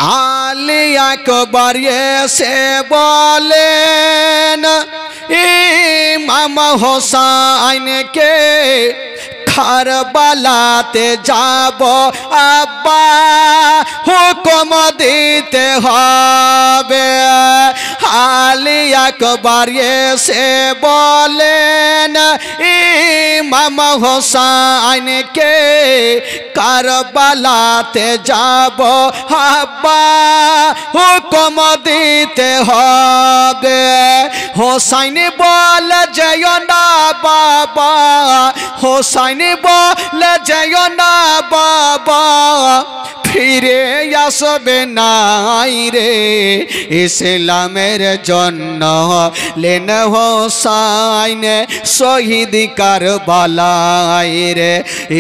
আলী আকবর এসে বলেন ইমাম হোসাইনকে কারবালাতে যাব আব্বা হুকুম দিতে হবে। আলী আকবর এসে বলেন ইমাম হোসাইনকে কারবালাতে যাব আব্বা হুকুম দিতে হবে। হোসাইন বলে যেও না বাবা, হোসাইন বলে যেও না বাবা, ফিরে আসবে নাই রে। ইসলামের জন্য লেন হোসাইন শহীদ কারবালায় রে।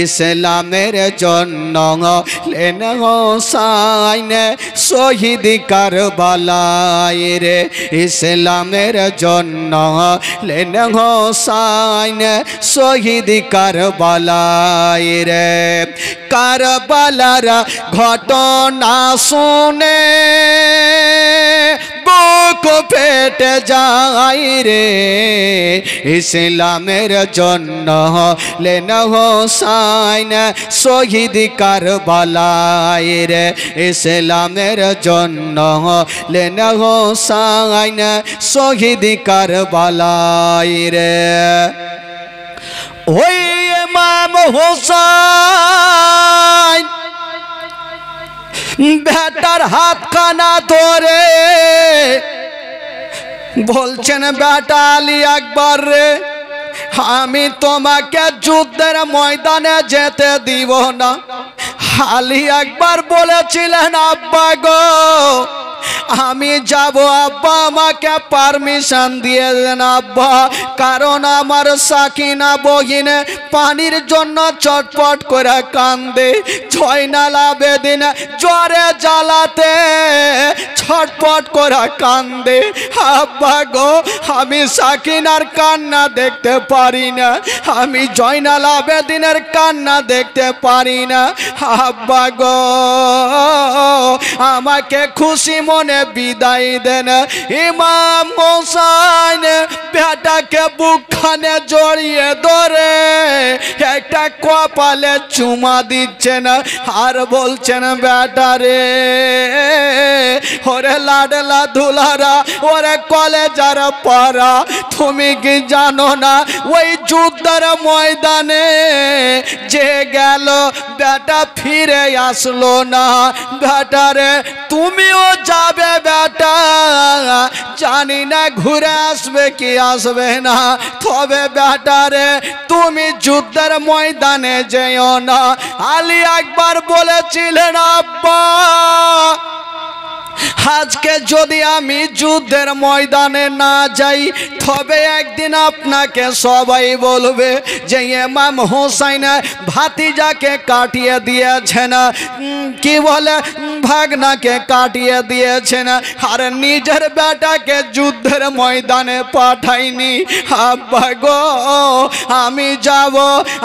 ইসলামের জন্য লেন হোসাইন শহীদ কারবালায় রে। ইসলামের জন্য লেন হোসাইন শহীদ কারবালায় রে। কারবালার ঘটনা শুনে বুক ফেটে যায় রে। ইসলামের জন্য লেন হোসাইন শহীদ কারবালায় রে। ইসলামের জন্য লেন হোসাইন শহীদ কারবালায় রে। ওই ইমাম হোসাইন বেটার হাতখানা ধরে বলছেন বেটা আলী আকবর রে, আমি তোমাকে যুদ্ধের ময়দানে যেতে দিব না। আলী আকবর বলেছিলেন আব্বা গো আমি যাব আব্বা, আমাকে পারমিশন দিয়ে দেন আব্বা, কারণ আমার সাকিনা বহিন পানির জন্য চটপট করে কান্দে। জয়নাল আবেদিন জ্বরে জ্বালাতে ছটপট করে কান্দে। আব্বা গো আমি সাকিনার কান্না দেখতে পারি না, আমি জয়নাল আবেদিনের কান্না দেখতে পারি না। আব্বা গো আমাকে খুশি মনে বিদায় দেন। ইমাম হোসাইন বেটাকে বুকখানে জড়িয়ে ধরে একটা কপালে চুমা দিচ্ছেন আর বলছেন বেটা রে, ওরে লাডলা দুলারা, ওরে কলেজার পাড়া, তুমি কি জানো না ওই যুদ্ধের ময়দানে যে গেল বেটা ফিরে আসলো না। বেটা রে তুমিও যাবে বেটা, জানি না ঘুরে আসবে কি আসবে না, তবে বেটা রে তুমি যুদ্ধের ময়দানে যেও না। আলী আকবর বলেছিলেন আব্বা আজকে যদি আমি যুদ্ধের ময়দানে না যাই তবে একদিন আপনাকে সবাই বলবে যে ইমাম হোসাইন ভাতিজাকে কাটিয়ে দিয়েছেন, কি বলে ভাগনাকে কাটিয়ে দিয়েছেন, আর নিজের বেটাকে যুদ্ধের ময়দানে পাঠাইনি। আব্বা গো আমি যাব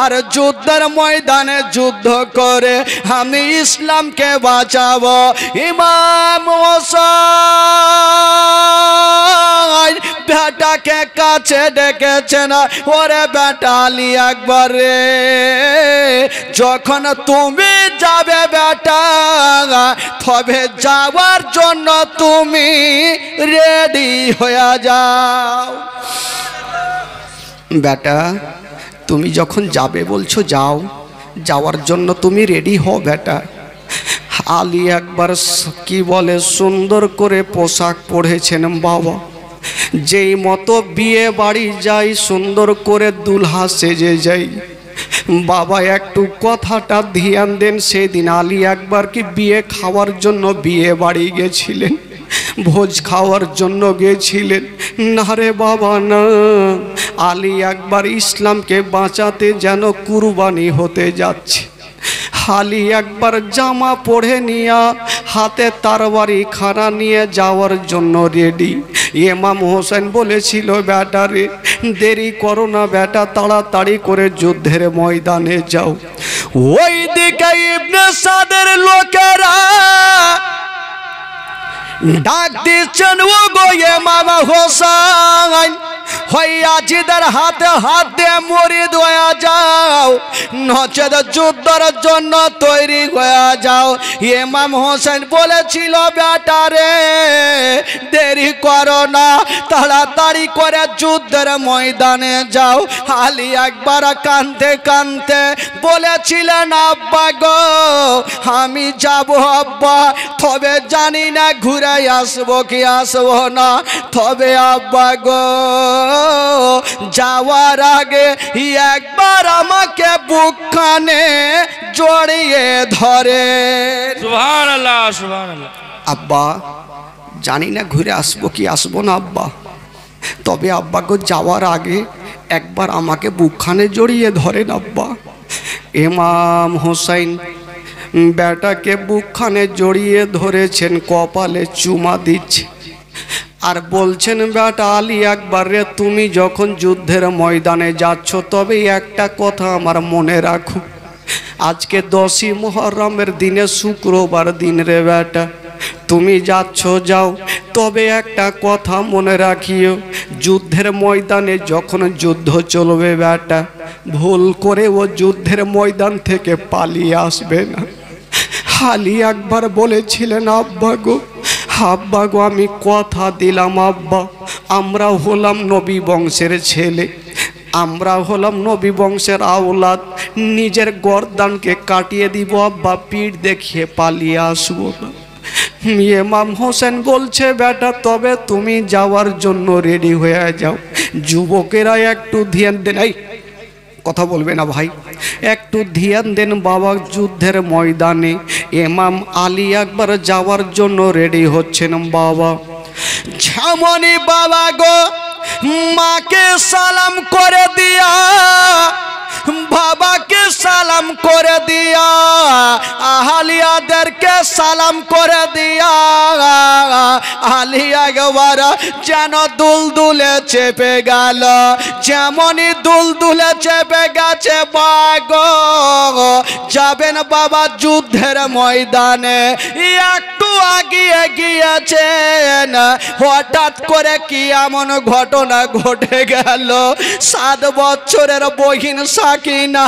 আর যুদ্ধের ময়দানে যুদ্ধ করে আমি ইসলামকে বাঁচাবো। ইমাম হোসাইন বেটাকে কাছে ডেকেছেন, ওরে বেটা আলী আকবর রে, যখন তুমি যাবে বেটা তবে যাওয়ার জন্য তুমি রেডি হয়ে যাও। বেটা তুমি যখন যাবে বলছো যাও, যাওয়ার জন্য তুমি রেডি হও বেটা। আলী আকবর কি বলে সুন্দর করে পোশাক পরেছেন বাবা, যেই মতো বিয়ে বাড়ি যাই সুন্দর করে দুলহা সেজে যাই। বাবা একটু কথাটা ধ্যান দেন, সেদিন আলী আকবর কি বিয়ে খাওয়ার জন্য বিয়ে বাড়ি গেছিলেন, ভোজ খাওয়ার জন্য গেছিলেন? না রে বাবা না, আলী আকবর ইসলামকে বাঁচাতে যেন কুরবানি হতে যাচ্ছে। আলী আকবর জামা পরে নিয়ে হাতে তরবারি খানা নিয়ে যাওয়ার জন্য রেডি। ইমাম হোসেন বলেছিল বেটা রে দেরি করো না বেটা, তাড়াতাড়ি করে যুদ্ধের ময়দানে যাও। ওই দিকে ইবনে সাদের লোকেরা ডাক দিচ্ছেন ও গো ইমাম হোসেন, হইয়াজিদের হাতে হাত দিয়ে মরিদ হয়ে যাও, নচেত যুদ্ধের জন্য তৈরি হয়ে যাও। ইমাম হোসেন বলেছিল বেটারে দেরি করো না, তাড়াতাড়ি করে যুদ্ধের ময়দানে যাও। আলী একবার কাঁদতে কাঁদতে বলেছিলেন আব্বা গো আমি যাব আব্বা, তবে জানি না ঘুরে আসবো কি আসবো না, তবে আব্বা গো যাওয়ার আগে একবার আমাকে বুকখানে জড়িয়ে ধরে। সুবহানাল্লাহ সুবহানাল্লাহ। আব্বা জানি না ঘুরে আসবো কি আসবো না আব্বা, তবে আব্বা গো যাওয়ার আগে একবার আমাকে বুকখানে জড়িয়ে ধরেন আব্বা। ইমাম হোসেন বেটাকে বুকখানে জড়িয়ে ধরেছেন, কপালে চুমা দিচ্ছে আর বলছেন বেটা আলী আকবর রে তুমি যখন যুদ্ধের ময়দানে যাচ্ছ তবে একটা কথা আমার মনে রাখো, আজকে 10ই মুহররমের দিনে শুক্রবার দিন রে বেটা, তুমি যাচ্ছ যাও, তবে একটা কথা মনে রাখিও যুদ্ধের ময়দানে যখন যুদ্ধ চলবে বেটা ভুল করে ও যুদ্ধের ময়দান থেকে পালিয়ে আসবে না। আলী আকবর বলেছিলেন আব্বা গো আব্বা গো আমি কথা দিলাম আব্বা, আমরা হলাম নবী বংশের ছেলে, আমরা হলাম নবী বংশের আওলাদ, নিজের গর্দানকে কাটিয়ে দিব আব্বা, পিঠ দেখিয়ে পালিয়ে আসবো না। ইমাম হোসেন বলছে বেটা তবে তুমি যাওয়ার জন্য রেডি হয়ে যাও। যুবকেরা একটু ধ্যান দেন, এই কথা বলবে না ভাই, একটু ধ্যান দেন বাবা, যুদ্ধের ময়দানে ইমাম আলী আকবর যাওয়ার জন্য রেডি হচ্ছেন বাবা। যেমনই বাবা গো মাকে সালাম করে দিয়া, বাবাকে সালাম করে দিয়া, আহলিয়াদেরকে সালাম করে দিয়া, আলী আকবর যেন দুলদুলে চেপে গেল, যেমনই দুলদুলে চেপে গেছে বাগো যাবেন বাবা যুদ্ধের ময়দানে, একটু আগিয়ে গিয়েছেন হঠাৎ করে কি এমন ঘটনা ঘটে গেল, 7 বছরের বহিন সাকিনা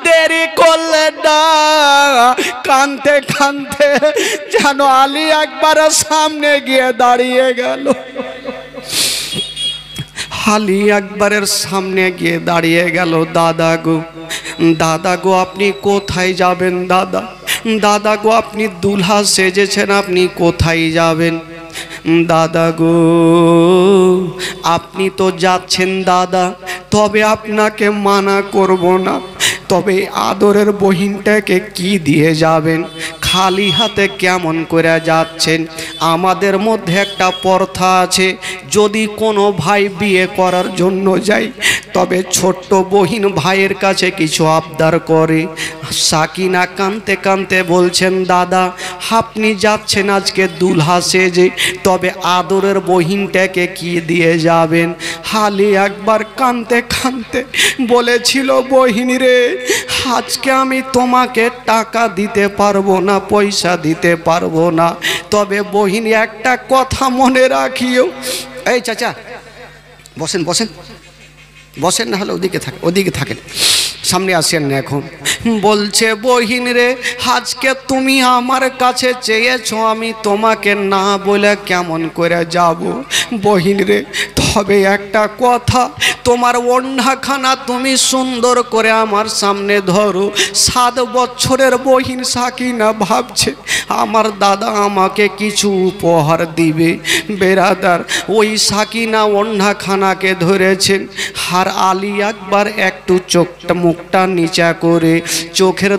দেরি করলেন না, কাঁদতে কাঁদতে যেন আলী আকবরের সামনে গিয়ে দাঁড়িয়ে গেল। আলী আকবরের সামনে গিয়ে দাঁড়িয়ে গেল। দাদা গো দাদা গো আপনি কোথায় যাবেন দাদা, দাদা গো আপনি দুলহা সেজেছেন আপনি কোথায় যাবেন, দাদা গো আপনি তো যাচ্ছেন দাদা, তবে আপনাকে মানা করব না, তবে আদরের বহিনটাকে কি দিয়ে যাবেন, খালি হাতে কেমন করে যাচ্ছেন, আমাদের মধ্যে একটা প্রথা আছে যদি কোনো ভাই বিয়ে করার জন্য যায় তবে ছোট্ট বহিন ভাইয়ের কাছে কিছু আবদার করে। সাকিনা কাঁদতে কাঁদতে বলছেন দাদা আপনি যাচ্ছেন আজকে দুলহা সেজে, তবে আদরের বহিনটাকে কি দিয়ে যাবেন। আলী আকবর কাঁদতে কাঁদতে বলেছিল বহিন রে আজকে আমি তোমাকে টাকা দিতে পারবো না, পয়সা দিতে পারবো না, তবে বহিন একটা কথা মনে রাখিও। এই চাচা বসেন বসেন বসেন, না হলে ওদিকে থাকেন, সামনে আসেন না এখন। বলছে বহিন রে আজকে তুমি আমার কাছে চেয়েছো, আমি তোমাকে না বলে কেমন করে যাব বহিন রে, তবে একটা কথা তোমার ওড়নাখানা তুমি সুন্দর করে আমার সামনে ধরো। 7 বছরের বহিন সাকিনা ভাবছে আমার দাদা আমাকে কিছু উপহার দিবে। বেরাদার ওই সাকিনা ওড়নাখানাকে ধরেছেন, আর আলী আকবর একটু মুখটা নিচা করে চোখের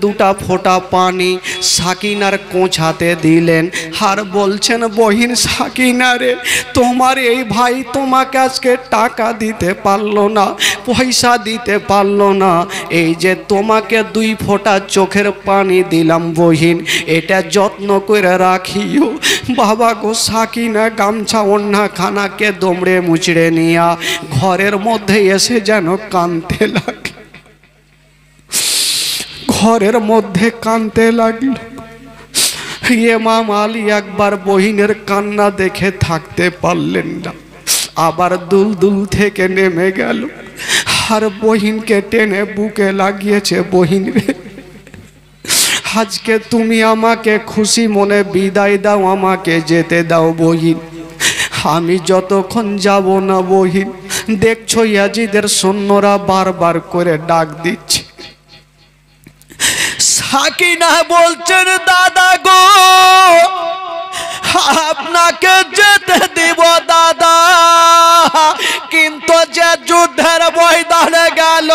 দুটা ফোঁটা পানি সাকিনার কোঁচাতে দিলেন, আর বলছেন বহিন সাকিনা রে তোমার এই ভাই তোমাকে আজকে টাকা দিতে পারলো না, পয়সা দিতে পারলো না, এই যে তোমাকে 2 ফোঁটা চোখের পানি দিলাম বহিন, এটা যত্ন করে রাখিও। বাবা গো সাকিনা গামছা ওড়নাখানাকে দমড়ে মুচড়ে নিয়া ঘরের মধ্যে এসে যেন কাঁদতে লাগলো, ঘরের মধ্যে কাঁদতে লাগলো। ইমাম আলী একবার বহিনের কান্না দেখে থাকতে পারলেন না, আবার দুলদুল থেকে নেমে গেল আর বহিনকে টেনে বুকে লাগিয়েছে। বহিন রে, আজকে তুমি আমাকে খুশি মনে বিদায় দাও, আমাকে যেতে দাও বহিন, আমি যতক্ষণ যাব না বহিন। দেখছো ইয়াজিদের সৈন্যরা বারবার করে ডাক দিচ্ছে। সাকিনা বলছেন, দাদা গো আপনাকে যেতে দিব দাদা, কিন্তু যে যুদ্ধের ময়দানে গেল,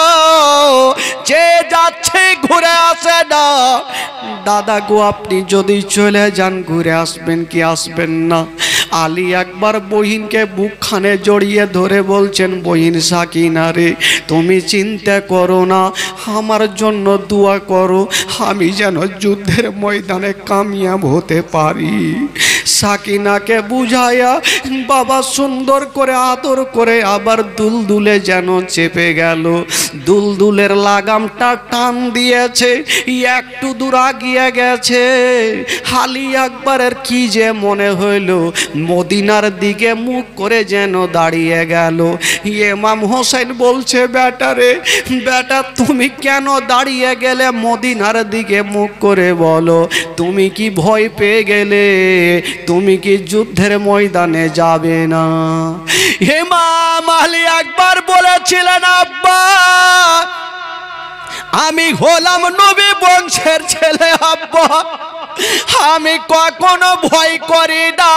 যে যাচ্ছে ঘুরে আসে না। দাদা গো আপনি যদি চলে যান ঘুরে আসবেন কি আসবেন না? আলী একবার বহিনকে বুকখানে জড়িয়ে ধরে বলছেন, বহিন সাকিনা রে, তুমি চিন্তা করো না, আমার জন্য দোয়া করো, আমি যেন যুদ্ধের ময়দানে কামিয়াব হতে পারি। সাকিনাকে বুঝায়া বাবা সুন্দর করে আদর করে আবার দুলদুলে যেন চেপে গেল। দুলদুলের লাগামটা টান দিয়েছে, একটু দূর আগিয়ে গেছে। আলী আকবরের কি যে মনে হইল, মদিনার দিকে মুখ করে যেন দাঁড়িয়ে গেল। ইমাম হোসেন বলছে, বেটা রে বেটা, তুমি কেন দাঁড়িয়ে গেলে মদিনার দিকে মুখ করে? বলো, তুমি কি ভয় পেয়ে গেলে? তুমি কি যুদ্ধের ময়দানে যাবে না? ইমাম আলী আকবর বলেছিলেন, আব্বা আমি হলাম নবী বংশের ছেলে, আব্বা আমি কখনো ভয় করি না।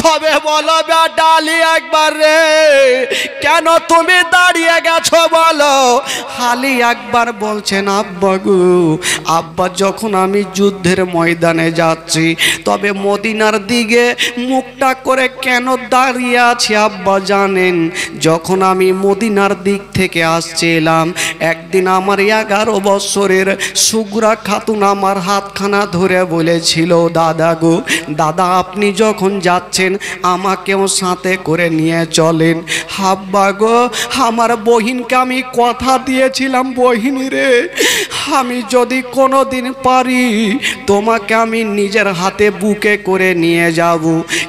তবে বলো বেটা আলী আকবর রে, কেন তুমি দাঁড়িয়ে গেছো বলো? আলী আকবর বলছেন, আব্বা গো, আব্বা যখন আমি যুদ্ধের ময়দানে যাচ্ছি, তবে মদিনার দিকে মুখটা করে কেন দাঁড়িয়ে আছি আব্বা জানেন? যখন আমি মদিনার দিক থেকে আসছিলাম, একদিন আমার 11 বছরের সুগরা খাতুন আমার হাতখানা ধরে বলেছিল, দাদা গো দাদা আপনি যখন যাচ্ছেন আমাকেও সাথে করে নিয়ে চলেন। আব্বা গো, আমার বহিনকে আমি কথা দিয়েছিলাম, বহিন রে আমি যদি কোনো দিন পারি তোমাকে আমি নিজের হাতে বুকে করে নিয়ে যাব,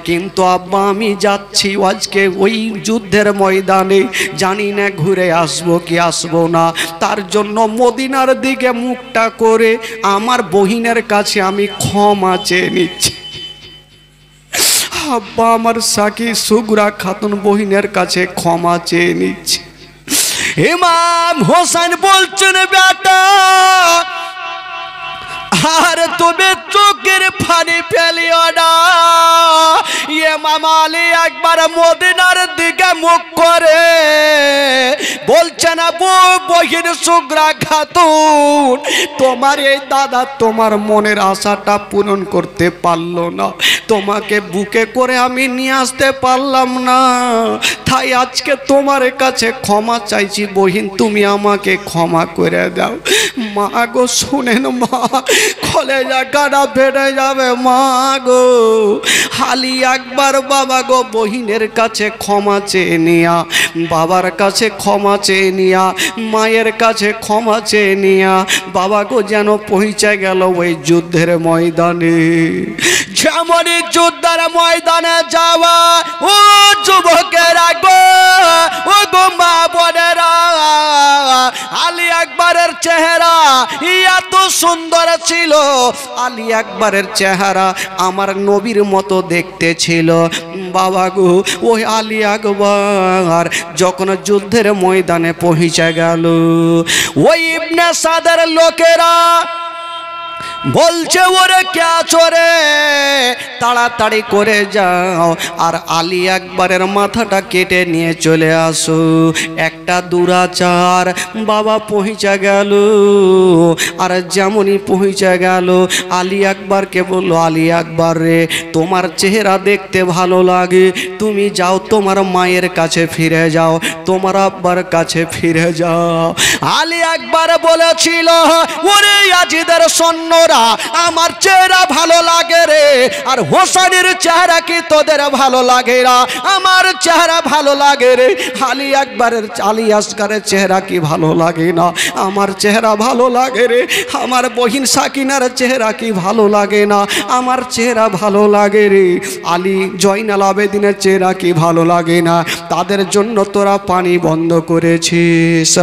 কিন্তু আব্বা আমি যাচ্ছি আজকে ওই যুদ্ধের ময়দানে, জানি না ঘুরে আসবো কি আসবো না, তার জন্য মদিনার দিকে মুখটা করে আমার বহিনের কাছে আমি ক্ষমা চেয়ে নিচ্ছি। আব্বা আমার সাকি সুগরা খাতুন বহিনের কাছে ক্ষমা চেয়ে নিচ্ছে। ইমাম হোসেন বলছেন, বেটা আর তুমি চোখের পানি ফেলিও না। ইমাম আলী একবার মদিনার দিকে মুখ করে বলছেন, বহিন সুগরা খাতুন, তোমার এই দাদা তোমার মনের আশাটা পূরণ করতে পারলো না, তোমাকে বুকে করে আমি নিয়ে আসতে পারলাম না, তাই আজকে তোমার কাছে ক্ষমা চাইছি বহিন, তুমি আমাকে ক্ষমা করে দাও। মা গো শুনেন মা, কলেজা কাটা ফেটে যাবে মা গো। আলী আকবর বাবা গো বহিনের কাছে ক্ষমা চেয়ে নিয়া, বাবার কাছে ক্ষমা চেয়ে নিয়া, মায়ের কাছে ক্ষমা চেয়ে নিয়া বাবা গো যেন পৌঁছে গেল ওই যুদ্ধের ময়দানে। যেমনই যুদ্ধের ময়দানে যাওয়া ও যুবকেরা গো, ও গো মা বোনেরা, আলী আকবরের চেহারা এত সুন্দর ছিল, আলী আকবরের চেহারা আমার নবীর মতো দেখতে ছিল। বাবা গো ওই আলী আকবর যখন যুদ্ধের ময়দানে পৌঁছে গেল, ওই ইবনে সাদের লোকেরা বলছে, ওরে কে চোরে, তাড়াতাড়ি করে যাও আর আলী আকবরের মাথাটা কেটে নিয়ে চলে আসো। একটা দুরাচার বাবা পৌঁছে গেল, আর যেমনই পৌঁছে গেল আলী আকবরকে বলল, আলী আকবর রে তোমার চেহারা দেখতে ভালো লাগে, তুমি যাও তোমার মায়ের কাছে ফিরে যাও, তোমার আব্বার কাছে ফিরে যাও। আলী আকবর বলেছিল, ওরে ইয়াজিদের সৈন্য তোরা আমার চেহারা ভালো লাগে রে, আর হোসেনের চেহারা কি তোদের ভালো লাগে না? আমার চেহারা ভালো লাগে রে। আলী আকবরের আলী আসগরের চেহারা কি ভালো লাগে না? আমার চেহারা ভালো লাগে রে। আমার বহিন সাকিনার চেহারা কি ভালো লাগে না? আমার চেহারা ভালো লাগে রে। আলী জয়নাল আবেদিনের চেহারা কি ভালো লাগে না? তাদের জন্য তোরা পানি বন্ধ করেছিস।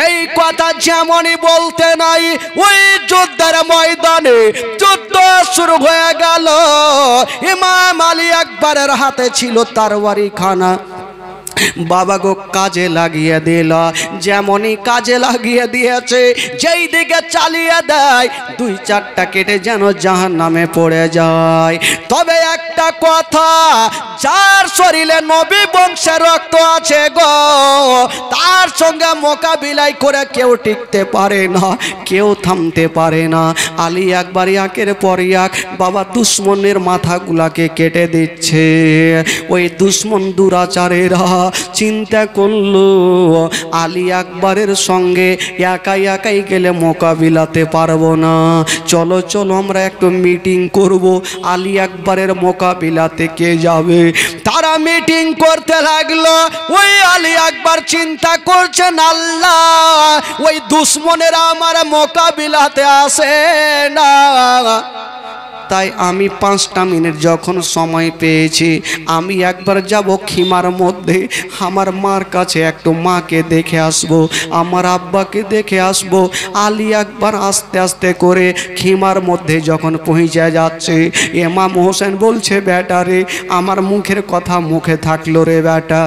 এই কথা যেমনই বলতে নাই, ওই যুদ্ধের ময়দানে যুদ্ধ শুরু হয়ে গেল। ইমাম আলী আকবরের হাতে ছিল তরবারি খানা। বাবা গো কাজে লাগিয়ে দিল। যেমনই কাজে লাগিয়ে দিয়েছে, যেই দিকে চালিয়ে দেয় দুই চারটা কেটে যেন জাহান্নামে পড়ে যায়। তবে একটা কথা, যার শরীরে নবী বংশের রক্ত আছে গো, তার সঙ্গে মোকাবিলায় করে কেউ টিকতে পারে না, কেউ থামতে পারে না। আলী আকবর একের পর এক বাবা দুশ্মনের মাথাগুলাকে কেটে দিচ্ছে। ওই দুশ্মন দুরাচারেরা চিন্তা করলো আলী আকবরের সঙ্গে একাই একাই গেলে মোকাবিলাতে পারবো না, চলো চলো আমরা একটু মিটিং করব, আলী আকবরের মোকাবিলাতে কে যাবে। তারা মিটিং করতে লাগলো। ওই আলী আকবর চিন্তা করছেন, আল্লাহ ওই দুশ্মনেরা আমার মোকাবিলাতে আসে না, তাই আমি 5টা মিনিট যখন সময় পেয়েছি, আমি একবার যাব খিমার মধ্যে, আমার মার কাছে একটু মাকে দেখে আসবো, আমার আব্বাকে দেখে আসবো। আলী আকবর আস্তে আস্তে করে খিমার মধ্যে যখন পৌঁছে যাচ্ছে, ইমাম হোসেন বলছে, বেটা রে, আমার মুখের কথা মুখে থাকলো রে বেটা,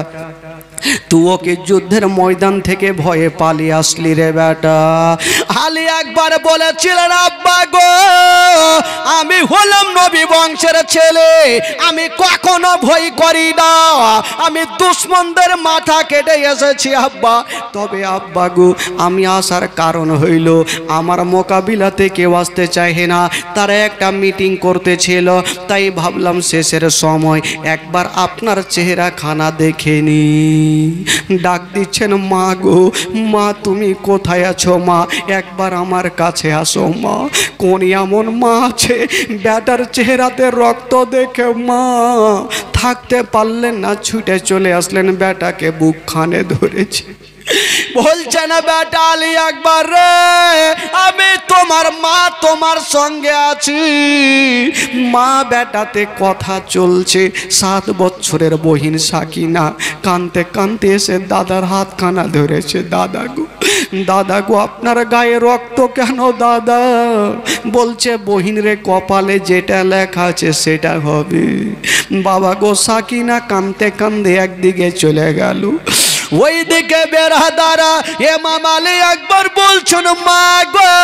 তুই ওকে যুদ্ধের ময়দান থেকে ভয়ে পালিয়ে আসলি রে বেটা। আলী আকবর বলেছিলেন, আব্বা গো, আমি হলাম নবী বংশের ছেলে, আমি কখনো ভয় করি না, আমি দুশ্মনদের মাথা কেটে এসেছি আব্বা। তবে আব্বা গো, আমি আসার কারণ হইল আমার মোকাবিলাতে কেউ আসতে চাহে না, তারা একটা মিটিং করতেছিল, তাই ভাবলাম শেষের সময় একবার আপনার চেহারা খানা দেখে নি। ডাক দিচ্ছেন, মা গো, মা তুমি কোথায় আছো মা, একবার আমার কাছে আসো মা। কোন এমন মা আছে বেটার চেহারাতে রক্ত দেখে মা থাকতে পারলেন না, ছুটে চলে আসলেন, বেটাকে বুক খানে ধরেছে, বলছে না, বেটা আলী আকবর রে, আমি তোমার মা তোমার সঙ্গে আছি। মা বেটাতে কথা চলছে। 7 বছরের বহিন সাকিনা কানতে কানতে এসে দাদার হাতখানা ধরেছে। দাদা গো, দাদা গো, আপনার গায়ে রক্ত কেন দাদা? বলছে, বহিন রে, কপালে যেটা লেখা আছে সেটা হবে। বাবা গো, সাকিনা কানতে কানতে একদিকে চলে গেল। ওই দিকে বেরাদারা ইমাম আলী আকবর বলছেন, মা গো,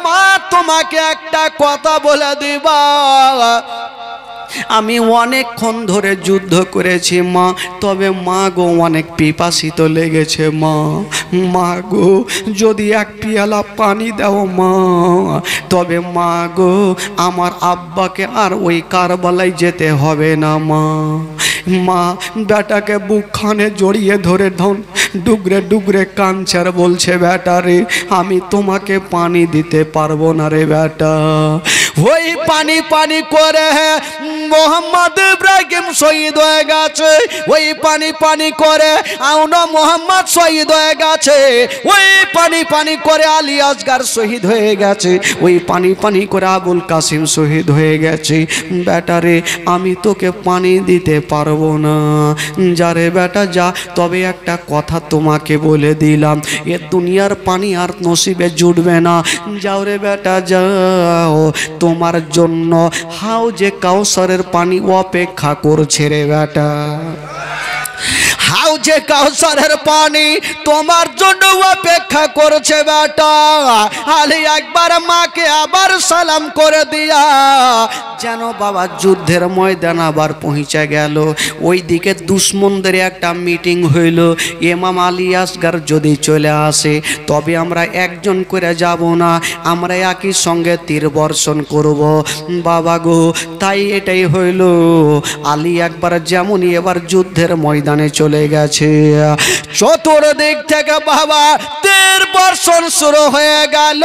মা তোমাকে একটা কথা বলে দিবা, আমি অনেকক্ষণ ধরে যুদ্ধ করেছি মা, তবে মা গো অনেক পিপাসিত লেগেছে মা, মা গো যদি এক পিয়ালা পানি দাও মা, তবে মা গো আমার আব্বাকে আর ওই কারবালায় যেতে হবে না মা। মা বেটাকে বুকখানে জড়িয়ে ধরে ডুগরে ডুগরে কাঁদছে, বলছে, বেটা রে, আমি তোমাকে পানি দিতে পারবো না রে বেটা। ওই পানি পানি করে মোহাম্মদ ইব্রাহিম শহীদ হয়ে গেছে, ওই পানি পানি করে আউনা মোহাম্মদ শহীদ হয়ে গেছে, ওই পানি পানি করে আলী আসগর শহীদ হয়ে গেছে, ওই পানি পানি করে আবুল কাসিম শহীদ হয়ে গেছে। বেটা রে, আমি তোকে পানি দিতে পারবো না, যা রে বেটা যা। তবে একটা কথা তোমাকে বলে দিলাম, এ দুনিয়ার পানি আর নসিবে জুটবে না, যাও রে বেটা যাও, তোমার জন্য হাউজে কাউসারের পানি অপেক্ষা করছে রে বেটা। হাউজে কাউসারের পানি তোমার জন্য অপেক্ষা করছে বেটা। আলী আকবর মাকে আবার সালাম করে দিয়া যেন বাবা যুদ্ধের ময়দান আবার পৌঁছে গেল। ওই দিকে দুশ্মনদের একটা মিটিং হইল, ইমাম আলী আসগর যদি চলে আসে তবে আমরা একজন করে যাব না, আমরা একই সঙ্গে তীর বর্ষণ করব বাবা গো। তাই এটাই হইল, আলী আকবর যেমনই এবার যুদ্ধের ময়দানে চলে গেছে। গেছে। চতুর্দিক থেকে বাবা তীর বর্ষণ শুরু হয়ে গেল।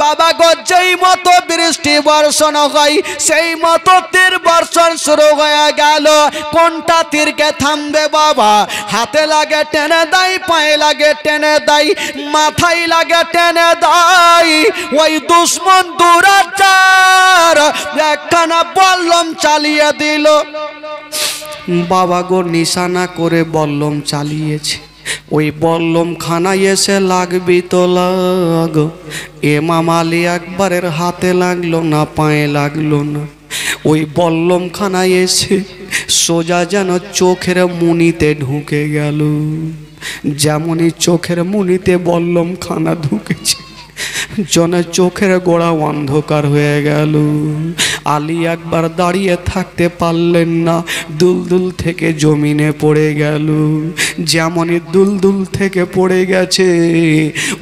বাবা গো যেই মতো বৃষ্টি বর্ষণ হয় সেই মতো তীর বর্ষণ শুরু হয়ে গেল। কোনটা তীরকে থামবে বাবা? হাতে লাগে টেনে দেয়, পায়ে লাগে টেনে দেয়, মাথায় লাগে টেনে দেয়। ওই দুশ্মন দুরাচার একখানা বল্লম চালিয়ে দিল। বাবা গো নিশানা করে বল্লম চালিয়েছে। ওই বল্লম খানায় এসে লাগবি তো লাগ। ইমাম আলী আকবরের হাতে লাগলো না, পায়ে লাগলো না। ওই বল্লম খানায় এসে সোজা যেন চোখের মুনিতে ঢুকে গেল। যেমনই চোখের মুনিতে বল্লম খানা ঢুকেছে, জনের চোখের গোড়া অন্ধকার হয়ে গেল। আলী আকবর দাঁড়িয়ে থাকতে পারলেন না, দুলদুল থেকে জমিনে পড়ে গেল। যেমনই দুলদুল থেকে পড়ে গেছে,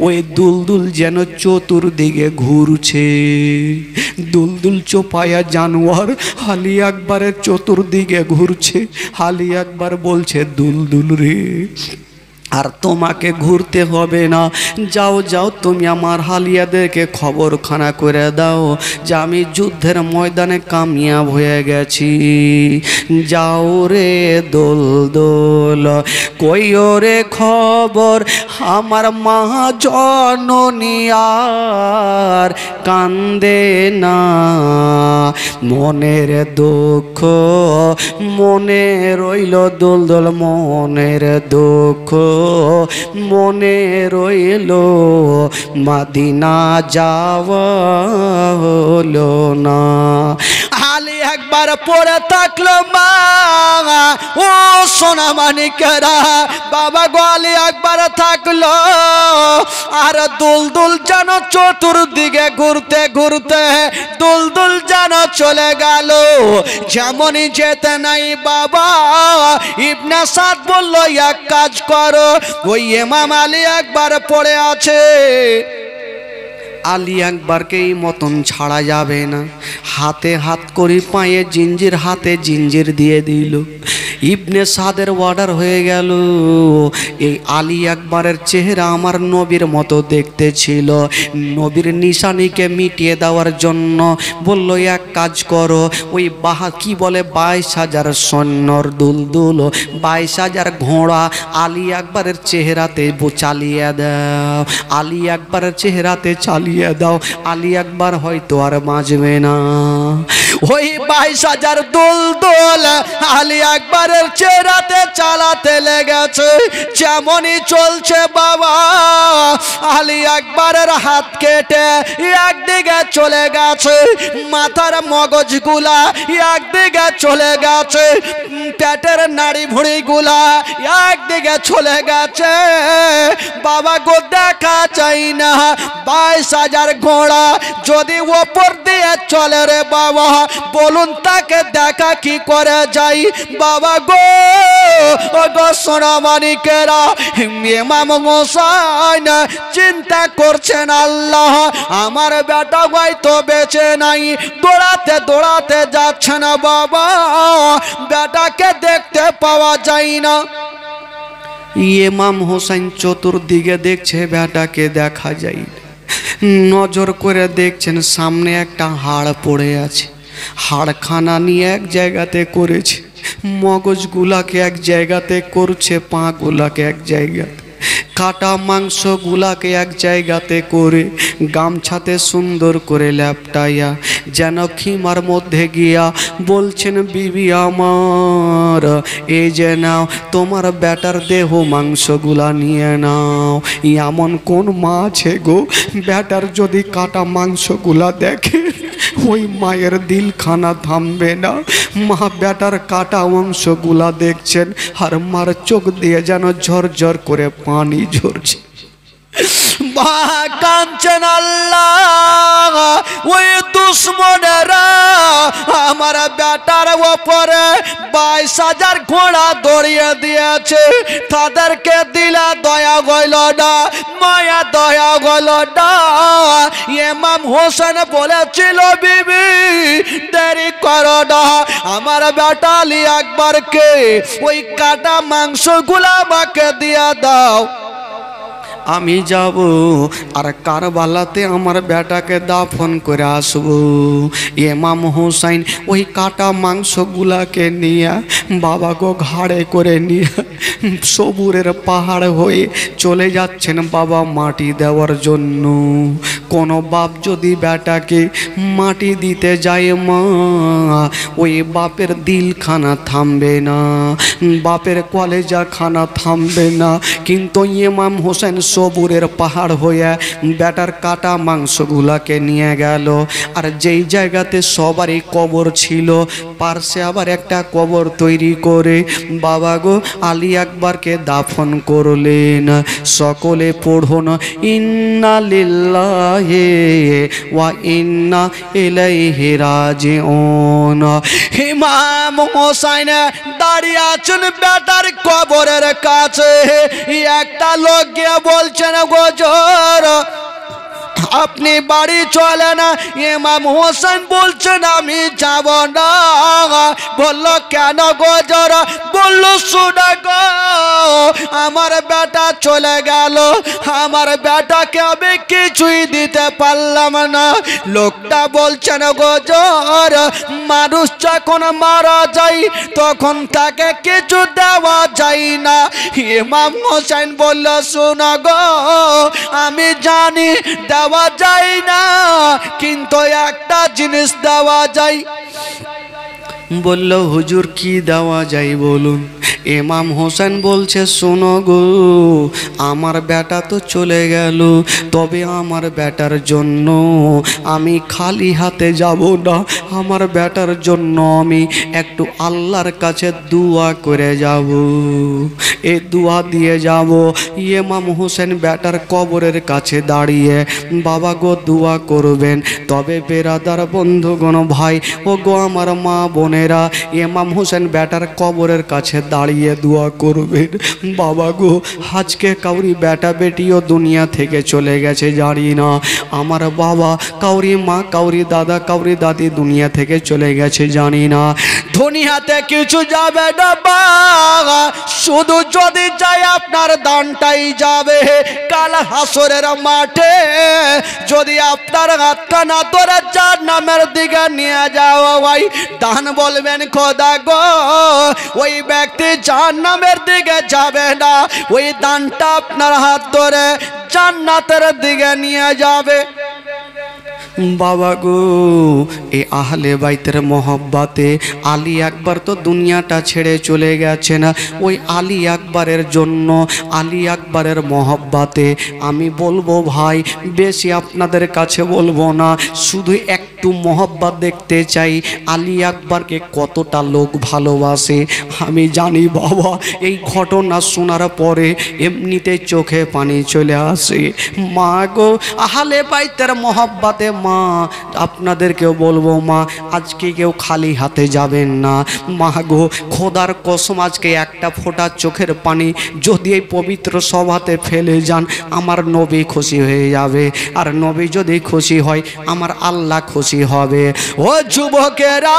ওই দুলদুল যেন চতুর্দিকে ঘুরছে। দুলদুল চোপায়া জানোয়ার আলী আকবরের চতুর্দিকে ঘুরছে। আলী আকবর বলছে, দুলদুল রে, আর তোমাকে ঘুরতে হবে না, যাও যাও, তুমি আমার হালিয়াদেরকে খবরখানা করে দাও যে আমি যুদ্ধের ময়দানে কামিয়াব হয়ে গেছি। যাও রে দোলদোল, কইও রে খবর আমার মা জননী আর কান্দে না। মনের দুঃখ মনে রইল দোলদোল, মনের দুঃখ মনে রইল, মদিনা যাওয়া হলো না। আলী একবার পড়ে থাকলো মা ও সোনা মানিকেরা, বাবা গো আলী একবার থাকলো। আর দুলদুল যেন চতুর্দিকে ঘুরতে ঘুরতে দুলদুল যেন চলে গেল। যেমনই যেতে নাই বাবা, ইবনে সাদ বলল, এক কাজ করো, ওই ইমাম আলী একবার পড়ে আছে, আলী আকবরকে এই মতন ছাড়া যাবে না। হাতে হাত করি, পায়ে জিঞ্জির, হাতে জিঞ্জির দিয়ে দিল। ইবনে সাদের অর্ডার হয়ে গেল। এই আলী আকবরের চেহারা আমার নবীর মতো দেখতে ছিল। নবীর নিশানিকে মিটিয়ে দেওয়ার জন্য বলল, এক কাজ করো, ওই কি বলে 22,000 সৈন্যর দুলদুল, 22,000 ঘোড়া আলী আকবরের চেহারাতে চালিয়ে দাও। আলী আকবরের চেহারাতে চালিয়ে দাও, আলী আকবর হয়তো আর বাঁচবে না। ওই 22,000 দুলদুল আলী আকবরের চেহারাতে চালাতে লেগেছে। যেমনই চলছে বাবা, আলী আকবরের হাত কেটে একদিকে চলে গেছে, মাথার মগজগুলা একদিকে চলে গেছে, পেটের নাড়ি ভুঁড়িগুলা একদিকে চলে গেছে। বাবা গো দেখা চাই না, 22,000 ঘোড়া যদি ওপর দিয়ে চলে রে বাবা, বলুন তাকে দেখা কি করে যাই? বাবা গো ও গো সোনা মানিকেরা, ইমাম হোসেন চিন্তা করছেন, আল্লাহ আমার বেটা হয়তো বেঁচে নাই। দৌড়াতে দৌড়াতে যাচ্ছে না বাবা, বেটাকে দেখতে পাওয়া যায় না। ইমাম হোসেন চতুর্দিকে দেখছে, বেটাকে দেখা যায় না। নজর করে দেখছেন সামনে একটা হাড় পড়ে আছে। হাড়খানা নিয়ে এক জায়গাতে করেছে, মগজগুলাকে এক জায়গাতে করছে, পাগুলাকে এক জায়গাতে, কাটা মাংসগুলাকে এক জায়গাতে করে গামছাতে সুন্দর করে ল্যাপটাইয়া যেন খিমার মধ্যে গিয়া বলছেন, বিবি আমার, এই যে নাও তোমার বেটার দেহ মাংসগুলা নিয়ে নাও। এমন কোন মা আছে গো, বেটার যদি কাটা মাংসগুলা দেখে ওই মায়ের দিলখানা থামবে না। মা বেটার কাটা অংশগুলা দেখছেন, আর মার চোখ দিয়ে যেন ঝরঝর করে পানি ঝরছে। কাঁদছেন আল্লাহ ওই দুশ্মনেরা আমার বেটার ওপরে 22,000 ঘোড়া দৌড়িয়ে দিয়েছে, তাদেরকে দিলা দয়া গইল না, মায়া দয়া গইল না। ইমাম হোসেন বলেছিল বিবি দেরি করো না, আমার বেটা আলী আকবরকে ওই কাটা মাংসগুলা আমাকে দিয়া দাও, আমি যাব আর কারবালাতে আমার বেটাকে দাফন করে আসবো। ইমাম হোসেন ওই কাটা মাংসগুলাকে নিয়ে বাবা গো ঘাড়ে করে নিয়ে সবুরের পাহাড় হয়ে চলে যাচ্ছেন বাবা মাটি দেওয়ার জন্য। কোনো বাপ যদি বেটাকে মাটি দিতে যায় মা, ওই বাপের দিলখানা থামবে না, বাপের কলেজা খানা থামবে না। কিন্তু ইমাম হোসেন সবুরের পাহাড় হয়ে বেটার কাটা মাংসগুলাকে নিয়ে গেল। আর যেই জায়গাতে সবারই কবর ছিল পার্শ্বে আবার একটা কবর তৈরি করে বাবা গো আলী আকবরকে দাফন করলেন। সকলে পড়ুন ইন্না লিল্লাহি ওয়া ইন্না ইলাইহি রাজিউন। ইমাম হোসেন দাঁড়িয়ে আছেন বেটার কবরের কাছে। একটা লোক গিয়ে বলছেন গোজর আপনি বাড়ি চলে না। ইমাম হোসেন বলছেন আমি যাব না। বলল কেন গোজর? বলল শোনা গো আমার বেটা চলে গেল, আমার বেটাকে আমি কিছুই দিতে পারলাম না। লোকটা বলছেন গোজর মানুষ যখন মারা যায় তখন তাকে কিছু দেওয়া যায় না। ইমাম হোসেন বলল শোনা গো আমি জানি দেওয়া যায় না, কিন্তু একটা জিনিস দেওয়া যায়। বলল হুজুর কি দেওয়া যায় বলুন। ইমাম হোসেন বলছে শোনো গো আমার বেটা তো চলে গেল, তবে আমার বেটার জন্য আমি খালি হাতে যাব না, আমার বেটার জন্য আমি একটু আল্লাহর কাছে দোয়া করে যাব, এই দোয়া দিয়ে যাব। ইমাম হোসেন বেটার কবরের কাছে দাঁড়িয়ে বাবা গো দোয়া করবেন। তবে বেরাদার বন্ধুগণ ভাই ও গো আমার মা বোনেরা, ইমাম হোসেন বেটার কবরের কাছে দাঁড়িয়ে দোয়া করবেন। বাবা গো আজকে কাউরি বেটা বেটিও দুনিয়া থেকে চলে গেছে জানি না, আমার বাবা কাউরি মা কাউরি দাদা কাউরি দাদি দুনিয়া থেকে চলে গেছে জানি না। দুনিয়াতে কিছু যাবে না বাবা, শুধু যদি যায় আপনার দানটাই যাবে। কাল হাসরের মাঠে যদি আপনার হাতটা না ধরে জাহান্নামের দিকে নিয়ে যাওয়া হয়, দান বলবেন খোদা গো ওই ব্যক্তি জাহান্নামের দিকে যাবে না, ওই দানটা আপনার হাত ধরে জান্নাতের দিকে নিয়ে যাবে। বাবা গো এ আহলে বাইতের মোহব্বতে আলী আকবর তো দুনিয়াটা ছেড়ে চলে গেছেন। ওই আলী আকবরের জন্য আলী আকবরের মোহব্বতে আমি বলবো ভাই বেশি আপনাদের কাছে বলবো না, শুধু একটু মোহব্বত দেখতে চাই আলী আকবরকে কতটা লোক ভালোবাসে। আমি জানি বাবা এই ঘটনা শোনার পরে এমনিতে চোখে পানি চলে আসে। মা গো আহলে বাইতের মোহব্বতে মা আপনাদেরকেও বলবো মা আজকে কেউ খালি হাতে যাবেন না। মা গো খোদার কসম আজকে একটা ফোঁটা চোখের পানি যদি এই পবিত্র সভাতে ফেলে যান আমার নবী খুশি হয়ে যাবে, আর নবী যদি খুশি হয় আমার আল্লাহ খুশি হবে। ও যুবকেরা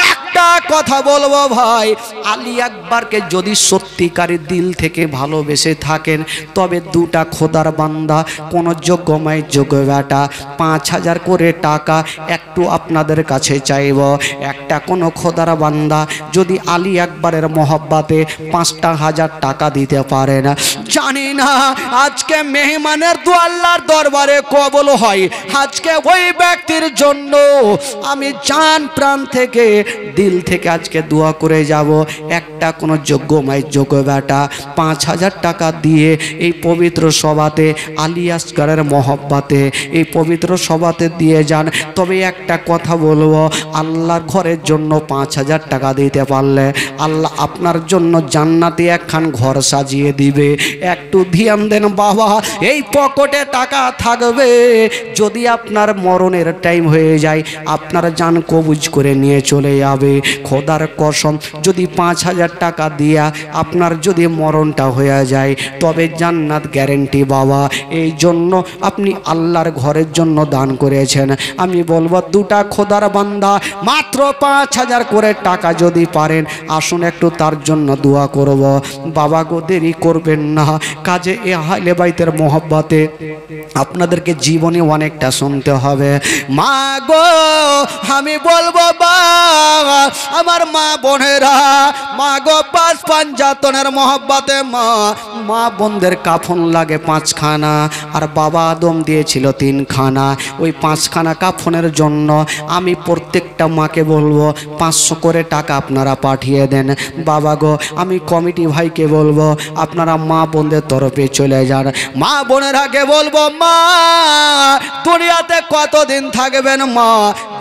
একটা কথা বলবো ভাই, আলী আকবরকে যদি সত্যিকারী দিল থেকে ভালোবেসে থাকেন তবে দুটা খোদার বান্দা কোন যোগ্যময় যোগ্য বেটা 5,000 করে টাকা একটু আপনাদের কাছে চাইব। একটা কোনো খোদার বান্দা যদি আলী আকবরের মোহব্বতে 5,000 টাকা দিতে পারে না, জানি না আজকে মেহমানের দোয়া আল্লাহর দরবারে কবুল হয়। আজকে ওই ব্যক্তির জন্য আমি জান প্রাণ থেকে দিল থেকে আজকে দোয়া করে যাব। একটা কোনো যোগ্যময় যোগ্য বেটা 5,000 টাকা দিয়ে এই পবিত্র সভাতে আলী আসগরের মোহব্বতে এই পবিত্র সভাতে দিয়ে যান। তবে একটা কথা বলবো, আল্লাহর ঘরের জন্য 5,000 টাকা দিতে পারলে আল্লাহ আপনার জন্য জান্নাতে একখান ঘর সাজিয়ে দিবে। একটু ধ্যান দেন বাবা। এই পকেটে টাকা থাকবে, যদি আপনার মরণের টাইম হয়ে যায় আপনার জান কবুজ করে নিয়ে চলে যাবে। খোদার কসম, যদি 5,000 টাকা দিয়া আপনার যদি মরণটা হয়ে যায় তবে জান্নাত গ্যারেন্টি বাবা। এই জন্য আপনি আল্লাহর ঘরের জন্য দান করেছেন। আমি বলবো দুটা খোদার বান্দা মাত্র 5,000 করে টাকা যদি পারেন আসুন একটু তার জন্য দোয়া করব। বাবা গো দেরি করবেন না, কাজে এ আহলে বাইতের মোহব্বতে আপনাদেরকে জীবনে অনেকটা শুনতে হবে। মা গো আমি বলবো বাবা, আমার মা বোনেরা, মা গো পাঁচ পাঞ্জাতনের মোহব্বতে মা বোনদের কাফন লাগে 5খানা, আর বাবা আদম দিয়েছিল 3খানা। ওই 5খানা কাফনের জন্য আমি প্রত্যেকটা মাকে বলবো 500 করে টাকা আপনারা পাঠিয়ে দেন। বাবা গো আমি কমিটি ভাইকে বলবো আপনারা মা বোনদের তরফে চলে যান। মা বোনের আগে বলবো মা দুনিয়াতে কতদিন থাকবেন মা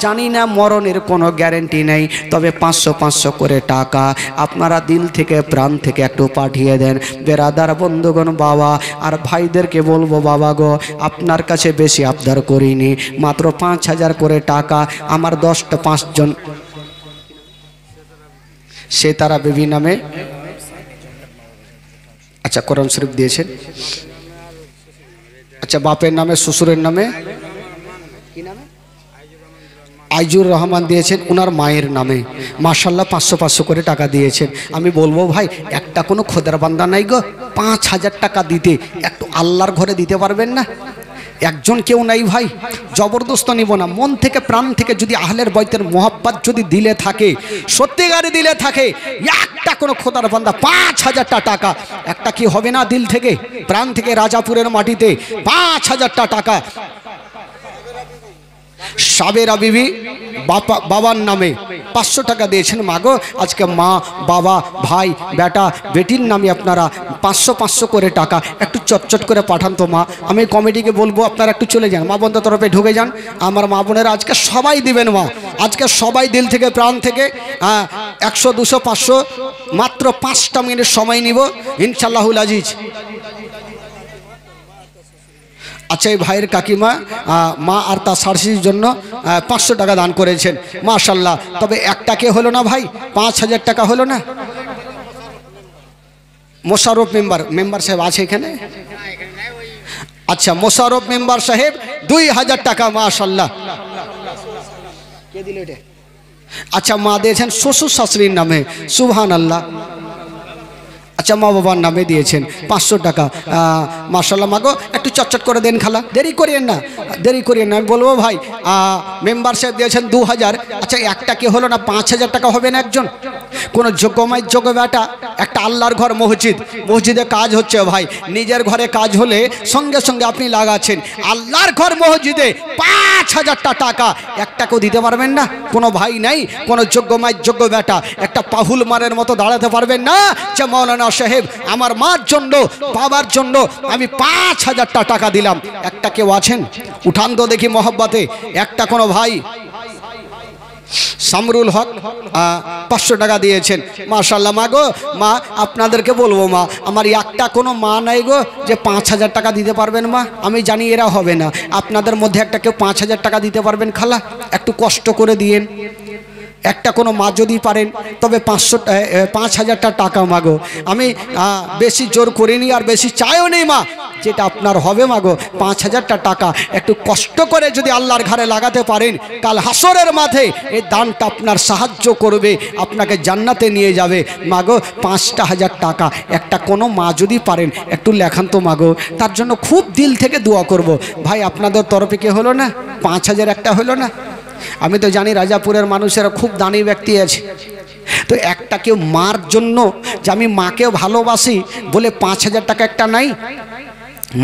জানি না, মরণের কোনো গ্যারেন্টি নেই, তবে 500 করে টাকা আপনারা দিল থেকে প্রাণ থেকে একটু পাঠিয়ে দেন। বেরাদার বন্ধুগণ বাবা আর ভাইদেরকে বলবো বাবা গো আপনার কাছে বেশি আবদার করিনি, মাত্র 5,000 করে টাকা আমার 10টা 5 জন সে তারা বিবি নামে, আচ্ছা কোরআন শরীফ দিয়েছেন, আচ্ছা বাপের নামে শ্বশুরের নামে কি নামে আইজুর রহমান দিয়েছেন, ওনার মায়ের নামে মাশাল্লাহ 500 করে টাকা দিয়েছেন। আমি বলবো ভাই একটা কোনো খোদার বান্দা নাই গো 5,000 টাকা দিতে, একটু আল্লাহর ঘরে দিতে পারবেন না? একজন কেউ নাই ভাই, জবরদস্ত নিব না, মন থেকে প্রাণ থেকে যদি আহলের বাইতের মোহাব্বত যদি দিলে থাকে, সত্যিকারে দিলে থাকে, একটা কোনো খোদার বান্দা 5,000 টাকা একটা কি হবে না দিল থেকে প্রাণ থেকে রাজাপুরের মাটিতে 5,000 টাকা সাবেরা বিবি বাবার নামে 500 টাকা দিয়েছেন। মাগো আজকে মা বাবা ভাই বেটা বেটির নামে আপনারা 500 করে টাকা একটু চটচট করে পাঠান তো মা। আমি কমিটিকে বলবো আপনারা একটু চলে যান, মা বোনদের তরফে ঢুকে যান। আমার মা বোনেরা আজকে সবাই দিবেন মা, আজকে সবাই দিল থেকে প্রাণ থেকে 100 200 500 মাত্র 5টা মিনিট সময় নিব ইনশাআল্লাহুল আজিজ। আচ্ছা এই ভাইয়ের কাকিমা মা আর তার শাশুড়ির জন্য 500 টাকা দান করেছেন মাশাল্লাহ। তবে একটাকে হলো না ভাই, 5,000 টাকা হলো না। মোশাররফ মেম্বার সাহেব আছে এখানে? আচ্ছা মোশাররফ মেম্বার সাহেব 2,000 টাকা মাশাল্লাহ। কে দিল এটা? আচ্ছা মা দিয়েছেন শ্বশুর শাশুড়ির নামে, সুবহানাল্লাহ। আচ্ছা মা বাবার নামে দিয়েছেন 500 টাকা মাশাল্লাহ। মাগো একটু চটচট করে দেন খালা, দেরি করিয়েন না, দেরি করিয়েন না। আমি বলবো ভাই মেম্বার সাহেব দিয়েছেন 2,000। আচ্ছা একটা কি হলো না 5,000 টাকা হবে না? একজন কোন যোগ্যময় যোগ্য বেটা, একটা আল্লাহর ঘর মসজিদে কাজ হচ্ছে ভাই, নিজের ঘরে কাজ হলে সঙ্গে সঙ্গে আপনি লাগাচ্ছেন, আল্লাহর ঘর মসজিদে 5,000 টাকা একটাকেও দিতে পারবেন না? কোনো ভাই নাই, কোনো যোগ্যময় যোগ্য বেটা একটা পাহুল মারের মতো দাঁড়াতে পারবেন না যে মাওলানা সাহেব আমার মার জন্য বাবার জন্য আমি 5,000 টাকা দিলাম? একটা কেউ আছেন? উঠান তো দেখি মহব্বতে। একটা কোনো ভাই সামরুল হক 500 টাকা দিয়েছেন মাশাল্লাহ। মা গো মা আপনাদেরকে বলবো মা আমার একটা কোনো মা নাই গো যে 5,000 টাকা দিতে পারবেন মা। আমি জানি এরা হবে না, আপনাদের মধ্যে একটা কেউ 5,000 টাকা দিতে পারবেন খালা? একটু কষ্ট করে দিয়েন। একটা কোনো মা যদি পারেন তবে 5,000 টাকা মাগো। আমি বেশি জোর করিনি আর বেশি চাইও নেই মা, যেটা আপনার হবে মাগো 5,000 টাকা একটু কষ্ট করে যদি আল্লাহর ঘরে লাগাতে পারেন, কাল হাসরের মাঠে এই দানটা আপনার সাহায্য করবে, আপনাকে জান্নাতে নিয়ে যাবে মাগো। 5,000 টাকা একটা কোনো মা যদি পারেন একটু লেখান তো মাগো, তার জন্য খুব দিল থেকে দোয়া করব। ভাই আপনাদের তরফে কি হলো না? 5,000 একটা হলো না? আমি তো জানি রাজাপুরের মানুষেরা খুব দানি ব্যক্তি আছে, তো একটা কেউ মার জন্য যে আমি মাকেও ভালোবাসি বলে 5,000 টাকা একটা নাই?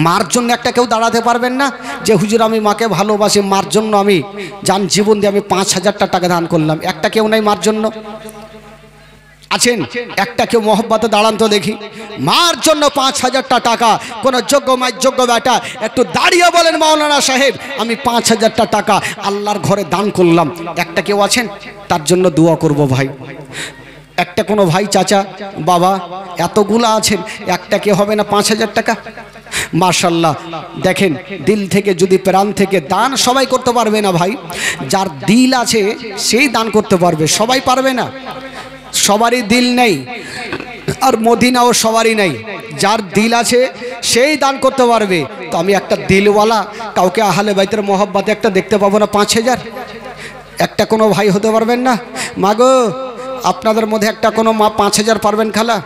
মার জন্য একটা কেউ দাঁড়াতে পারবেন না যে হুজুর আমি মাকে ভালোবাসি, মার জন্য আমি জান জীবন দিয়ে আমি 5,000 টাকা দান করলাম? একটা কেউ নাই মার জন্য? আছেন? একটা কেউ মহব্বতে দাঁড়ান তো দেখি। মার জন্য 5,000 টাকা কোন যোগ্য বেটা একটু দাঁড়িয়ে বলেন মাওলানা সাহেব আমি 5,000 টাকা আল্লাহর ঘরে দান করলাম? একটা কেউ আছেন? তার জন্য দোয়া করব ভাই। একটা কোনো ভাই চাচা বাবা এতগুলা আছেন, একটা কে হবে না 5,000 টাকা? মাশাল্লাহ, দেখেন দিল থেকে যদি প্রাণ থেকে দান সবাই করতে পারবে না ভাই, যার দিল আছে সেই দান করতে পারবে, সবাই পারবে না, সবারই দিল নেই, আর মদিনাও সবারই নেই, যার দিল আছে সেই দান করতে পারবে। তো আমি একটা দিলওয়ালা কাউকে আহলে বাইতের মোহব্বতে একটা দেখতে পাবো না 5,000? একটা কোনো ভাই হতে পারবেন না? মাগো আপনাদের মধ্যে একটা কোনো মা 5,000 পারবেন খালা?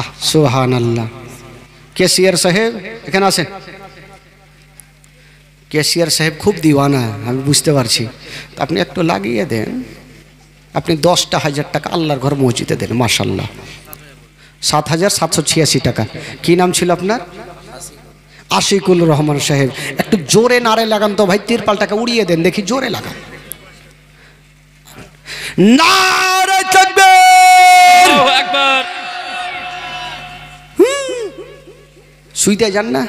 আহ সুবহানাল্লাহ। কেসিয়ার সাহেব এখানে আছেন? কেসিয়ার সাহেব খুব দিওয়ানা, আমি বুঝতে পারছি। আপনি একটু লাগিয়ে দেন, আপনি 10,000 টাকা আল্লাহর ঘর মসজিদে দেন। মাশাল্লাহ, 7,786 টাকা। কি নাম ছিল আপনার? আশিকুল রহমান সাহেব। একটু জোরে নারে লাগান তো ভাই, তিরপালটাকে উড়িয়ে দেন দেখি, জোরে লাগান। নারে তাকবীর! আল্লাহু আকবার। শুইতে যান না?